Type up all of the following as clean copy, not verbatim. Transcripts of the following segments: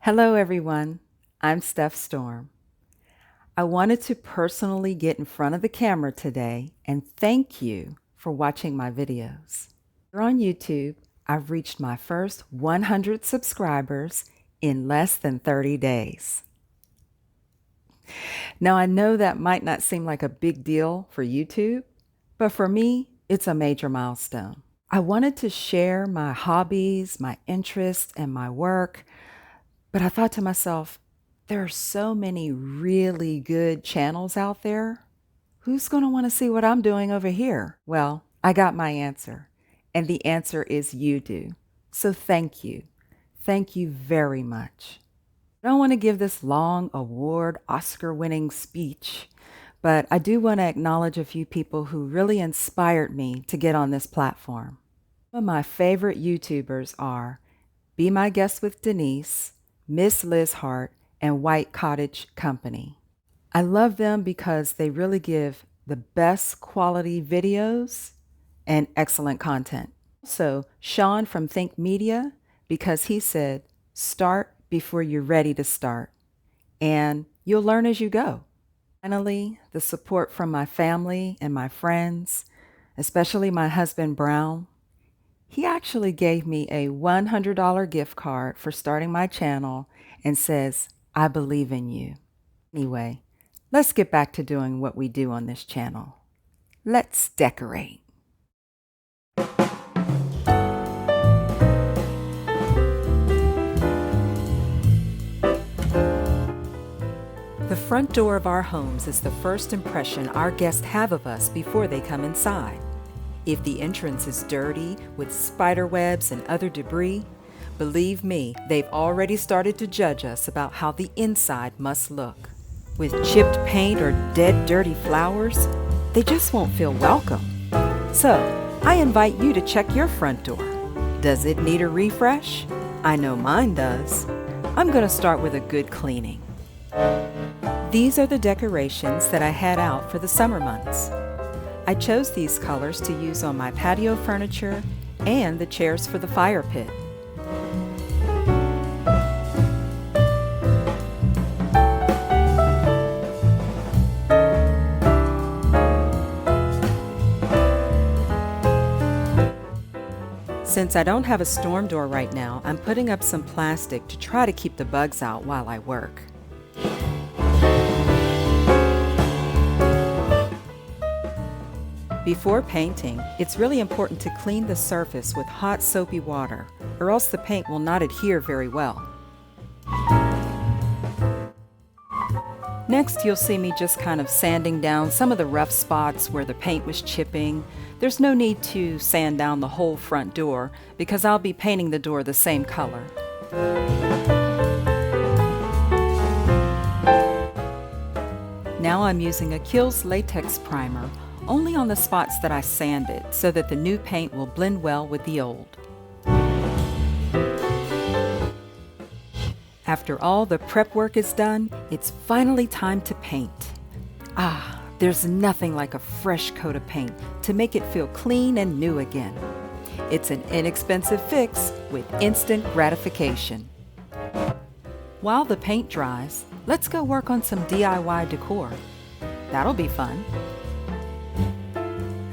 Hello, everyone. I'm stephstorm. I wanted to personally get in front of the camera today and thank you for watching my videos. Here on YouTube, I've reached my first 100 subscribers in less than 30 days. Now, I know that might not seem like a big deal for YouTube, but for me, it's a major milestone. I wanted to share my hobbies, my interests, and my work, but I thought to myself, there are so many really good channels out there. Who's going to want to see what I'm doing over here? Well, I got my answer, and the answer is you do. So thank you. Thank you very much. I don't want to give this long award, Oscar-winning speech, but I do want to acknowledge a few people who really inspired me to get on this platform. Some of my favorite YouTubers are Be My Guest with Denise, Miss Liz Hart, and White Cottage Company. I love them because they really give the best quality videos and excellent content. Also, Sean from Think Media, because he said, start before you're ready to start, and you'll learn as you go. Finally, the support from my family and my friends, especially my husband, Brown. He actually gave me a $100 gift card for starting my channel and says, I believe in you. Anyway, let's get back to doing what we do on this channel. Let's decorate. The front door of our homes is the first impression our guests have of us before they come inside. If the entrance is dirty with spider webs and other debris, believe me, they've already started to judge us about how the inside must look. With chipped paint or dead dirty flowers, they just won't feel welcome. So, I invite you to check your front door. Does it need a refresh? I know mine does. I'm going to start with a good cleaning. These are the decorations that I had out for the summer months. I chose these colors to use on my patio furniture and the chairs for the fire pit. Since I don't have a storm door right now, I'm putting up some plastic to try to keep the bugs out while I work. Before painting, it's really important to clean the surface with hot soapy water, or else the paint will not adhere very well. Next, you'll see me just kind of sanding down some of the rough spots where the paint was chipping. There's no need to sand down the whole front door because I'll be painting the door the same color. Now I'm using a Kills latex primer only on the spots that I sanded so that the new paint will blend well with the old. After all the prep work is done, it's finally time to paint. There's nothing like a fresh coat of paint to make it feel clean and new again. It's an inexpensive fix with instant gratification. While the paint dries, let's go work on some DIY decor. That'll be fun.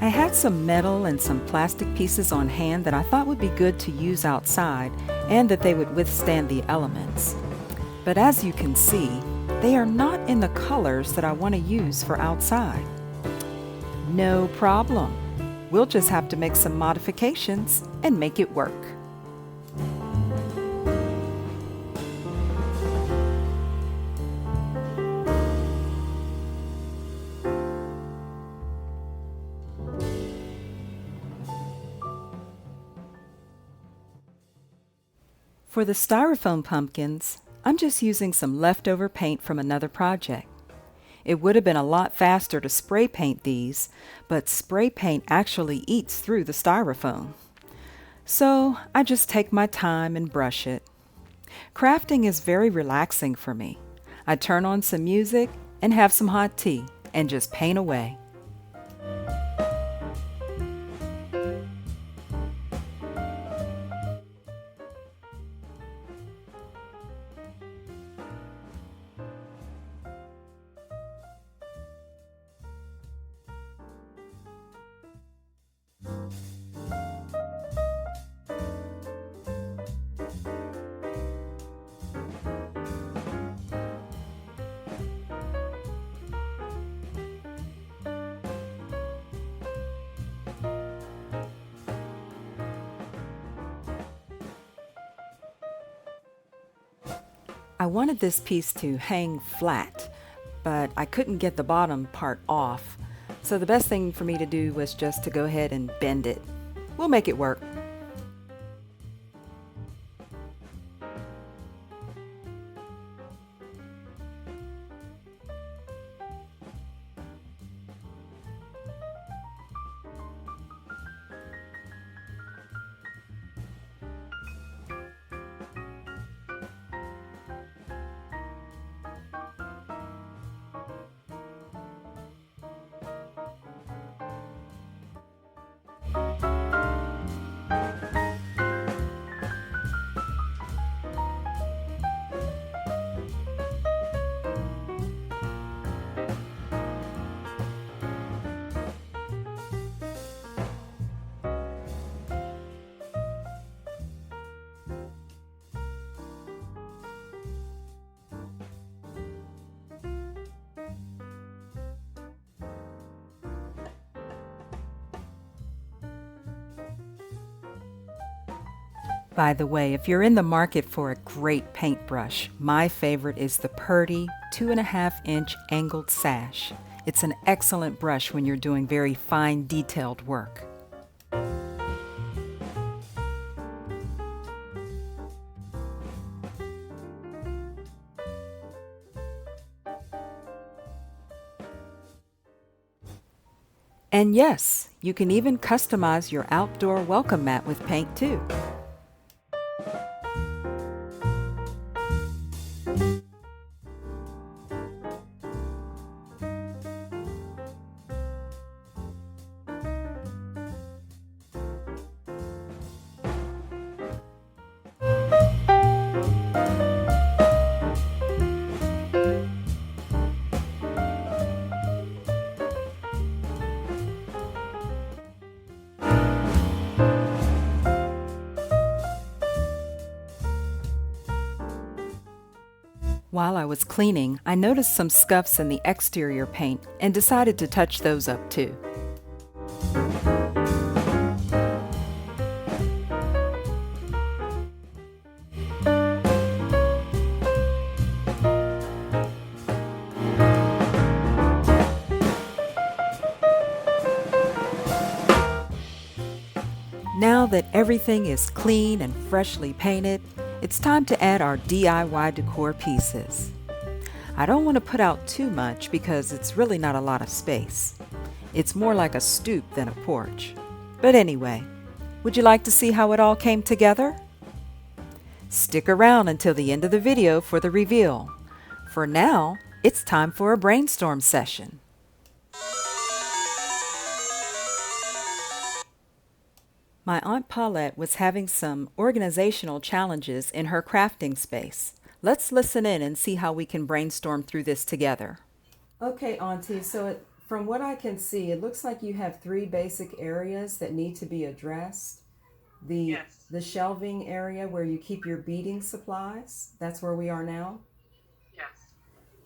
I had some metal and some plastic pieces on hand that I thought would be good to use outside and that they would withstand the elements. But as you can see, they are not in the colors that I want to use for outside. No problem. We'll just have to make some modifications and make it work. For the styrofoam pumpkins, I'm just using some leftover paint from another project. It would have been a lot faster to spray paint these, but spray paint actually eats through the styrofoam. So I just take my time and brush it. Crafting is very relaxing for me. I turn on some music and have some hot tea and just paint away. I wanted this piece to hang flat, but I couldn't get the bottom part off. So the best thing for me to do was just to go ahead and bend it. We'll make it work. By the way, if you're in the market for a great paintbrush, my favorite is the Purdy 2.5-inch angled sash. It's an excellent brush when you're doing very fine detailed work. And yes, you can even customize your outdoor welcome mat with paint too. While I was cleaning, I noticed some scuffs in the exterior paint and decided to touch those up too. Now that everything is clean and freshly painted, it's time to add our DIY decor pieces. I don't want to put out too much because it's really not a lot of space. It's more like a stoop than a porch. But anyway, would you like to see how it all came together? Stick around until the end of the video for the reveal. For now, it's time for a brainstorm session. My Aunt Paulette was having some organizational challenges in her crafting space. Let's listen in and see how we can brainstorm through this together. Okay, Auntie, so from what I can see, it looks like you have 3 basic areas that need to be addressed. Yes, The shelving area where you keep your beading supplies, that's where we are now? yes.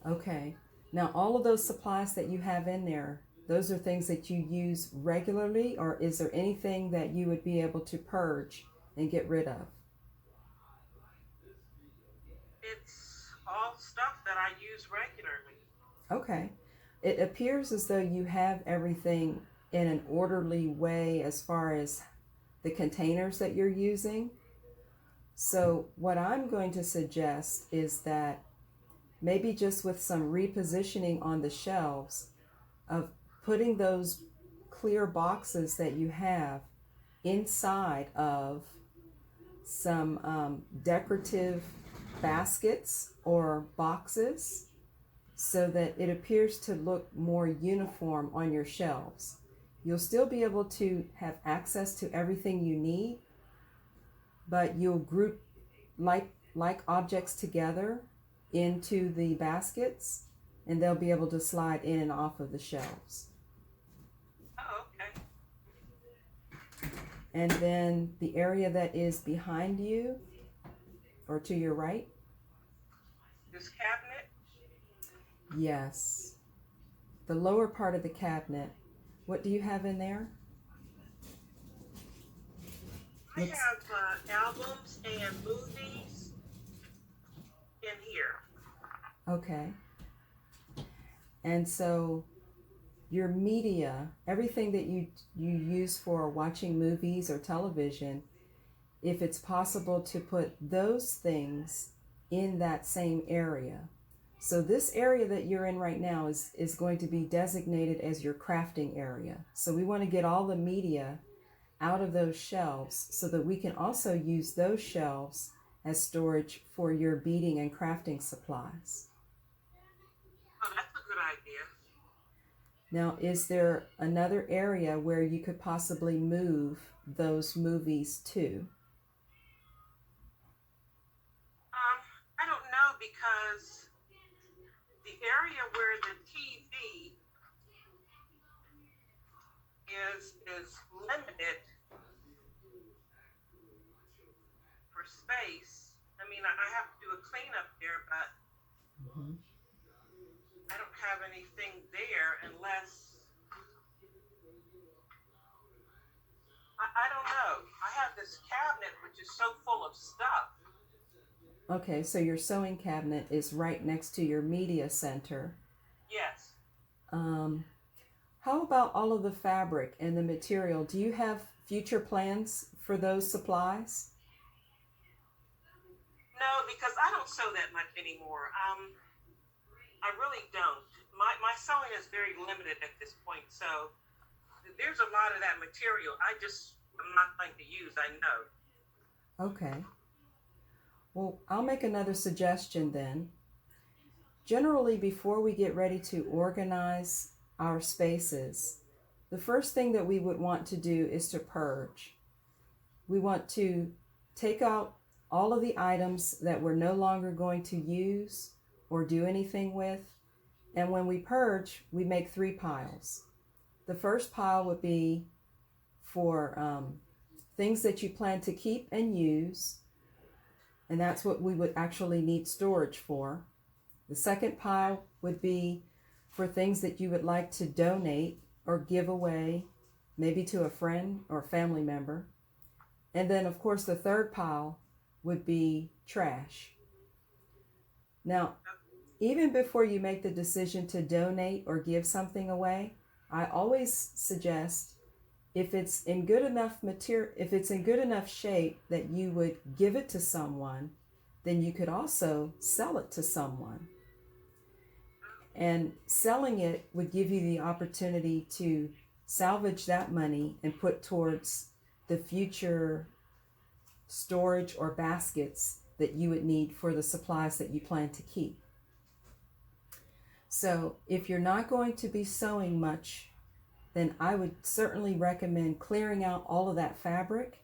Okay. Now, all of those supplies that you have in there, those are things that you use regularly, or is there anything that you would be able to purge and get rid of? It's all stuff that I use regularly. Okay. It appears as though you have everything in an orderly way as far as the containers that you're using. So, what I'm going to suggest is that maybe just with some repositioning on the shelves, of putting those clear boxes that you have inside of some decorative baskets or boxes so that it appears to look more uniform on your shelves. You'll still be able to have access to everything you need, but you'll group like objects together into the baskets and they'll be able to slide in and off of the shelves. Oh, okay. And then the area that is behind you or to your right, This cabinet, yes, the lower part of the cabinet, what do you have in there? I Looks have albums and movies in here. Okay. And so your media, everything that you use for watching movies or television, if it's possible to put those things in that same area. So this area that you're in right now is going to be designated as your crafting area. So we want to get all the media out of those shelves so that we can also use those shelves as storage for your beading and crafting supplies. Oh, that's a good idea. Now, is there another area where you could possibly move those movies to? Um, I don't know because the area where the TV is limited for space. I mean, I have to do a cleanup there, but Mhm. I don't have anything there unless I don't know. I have this cabinet which is so full of stuff. Okay, so your sewing cabinet is right next to your media center. Yes. Um, how about all of the fabric and the material? Do you have future plans for those supplies? No, because I don't sew that much anymore. I really don't. My sewing is very limited at this point, so there's a lot of that material I'm not going to use. I know. Okay. Well, I'll make another suggestion then. Generally, before we get ready to organize our spaces, the first thing that we would want to do is to purge. We want to take out all of the items that we're no longer going to use or do anything with. And when we purge, we make three piles. The first pile would be for things that you plan to keep and use, and that's what we would actually need storage for. The second pile would be for things that you would like to donate or give away, maybe to a friend or family member. And then, of course, the third pile would be trash. Now, even before you make the decision to donate or give something away, I always suggest if it's in good enough material, if it's in good enough shape that you would give it to someone, then you could also sell it to someone. And selling it would give you the opportunity to salvage that money and put towards the future storage or baskets that you would need for the supplies that you plan to keep. So if you're not going to be sewing much, then I would certainly recommend clearing out all of that fabric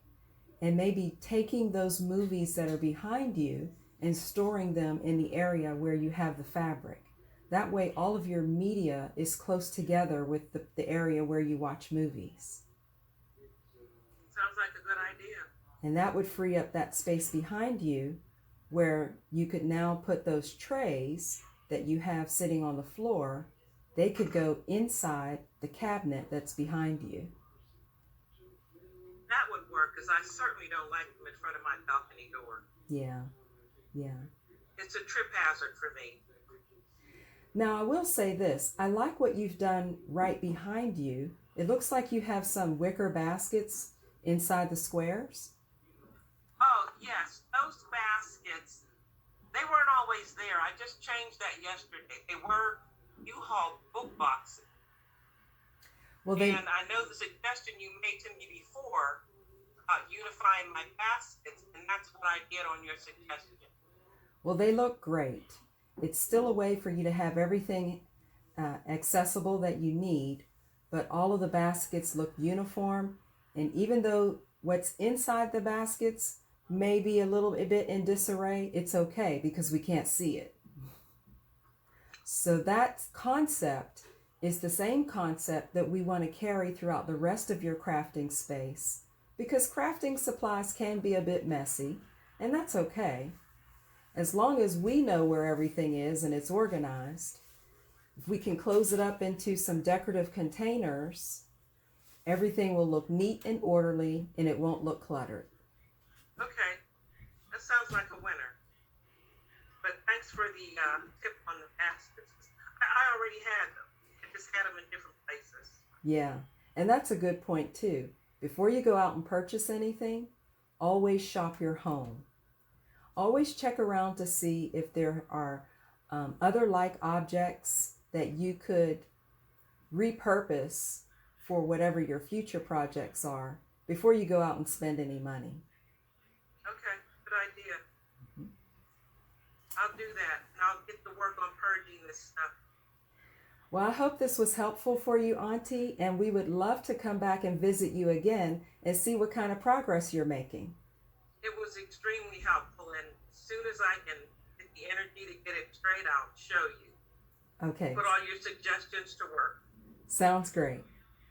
and maybe taking those movies that are behind you and storing them in the area where you have the fabric. That way, all of your media is close together with the area where you watch movies. Sounds like a good idea. And that would free up that space behind you where you could now put those trays that you have sitting on the floor. They could go inside the cabinet that's behind you. That would work because I certainly don't like them in front of my balcony door. Yeah, yeah. It's a trip hazard for me. Now, I will say this. I like what you've done right behind you. It looks like you have some wicker baskets inside the squares. Oh, yes, those baskets, they weren't always there. I just changed that yesterday. They were U-Haul book boxes. Well, And I know the suggestion you made to me before about unifying my baskets, and that's what I did on your suggestion. they look great. It's still a way for you to have everything accessible that you need, but all of the baskets look uniform. And even though what's inside the baskets may be a little bit in disarray, it's okay because we can't see it. So that concept is the same concept that we want to carry throughout the rest of your crafting space, because crafting supplies can be a bit messy, and that's okay. As long as we know where everything is and it's organized, if we can close it up into some decorative containers, everything will look neat and orderly and it won't look cluttered. Okay, that sounds like a winner. But thank thanks for the tip on the baskets. I already had them. I just had them in different places. Yeah, and that's a good point too. Before you go out and purchase anything, always shop your home. Always check around to see if there are other like objects that you could repurpose for whatever your future projects are before you go out and spend any money. Okay, good idea. I'll do that, and I'll get to work on purging this stuff. Well, I hope this was helpful for you, Auntie, and we would love to come back and visit you again and see what kind of progress you're making. It was extremely helpful, and as soon as I can get the energy to get it straight, I'll show you. Okay. Put all your suggestions to work. Sounds great.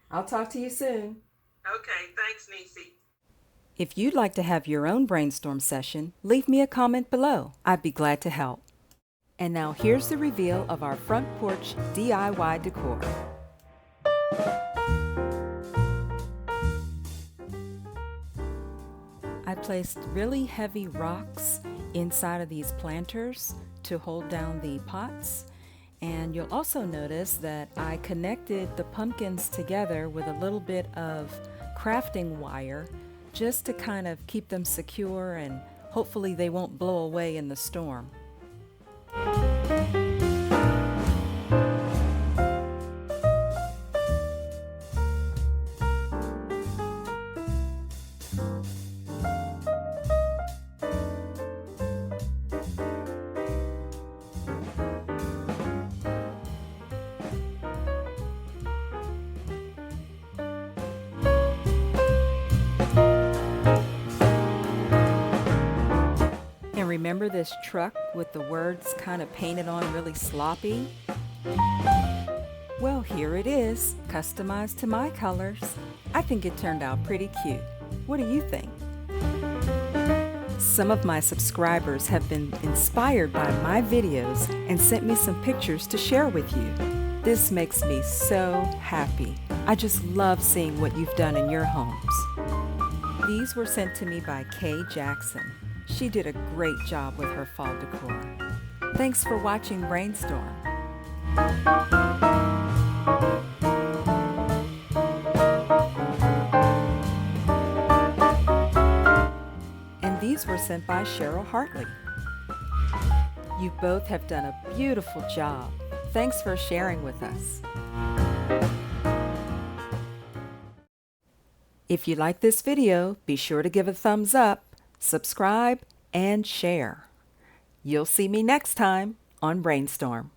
I'll talk to you soon. Okay, thanks, Nisi. If you'd like to have your own brainstorm session, leave me a comment below. I'd be glad to help. And now here's the reveal of our front porch DIY decor. I placed really heavy rocks inside of these planters to hold down the pots. And you'll also notice that I connected the pumpkins together with a little bit of crafting wire just to kind of keep them secure, and hopefully they won't blow away in the storm. And remember this truck with the words kind of painted on really sloppy? Well, here it is, customized to my colors. I think it turned out pretty cute. What do you think? Some of my subscribers have been inspired by my videos and sent me some pictures to share with you. This makes me so happy. I just love seeing what you've done in your homes. These were sent to me by Kay Jackson. She did a great job with her fall decor. Thanks for watching Brainstorm. And these were sent by Cheryl Hartley. You both have done a beautiful job. Thanks for sharing with us. If you like this video, be sure to give a thumbs up, subscribe, and share. You'll see me next time on Brainstorm.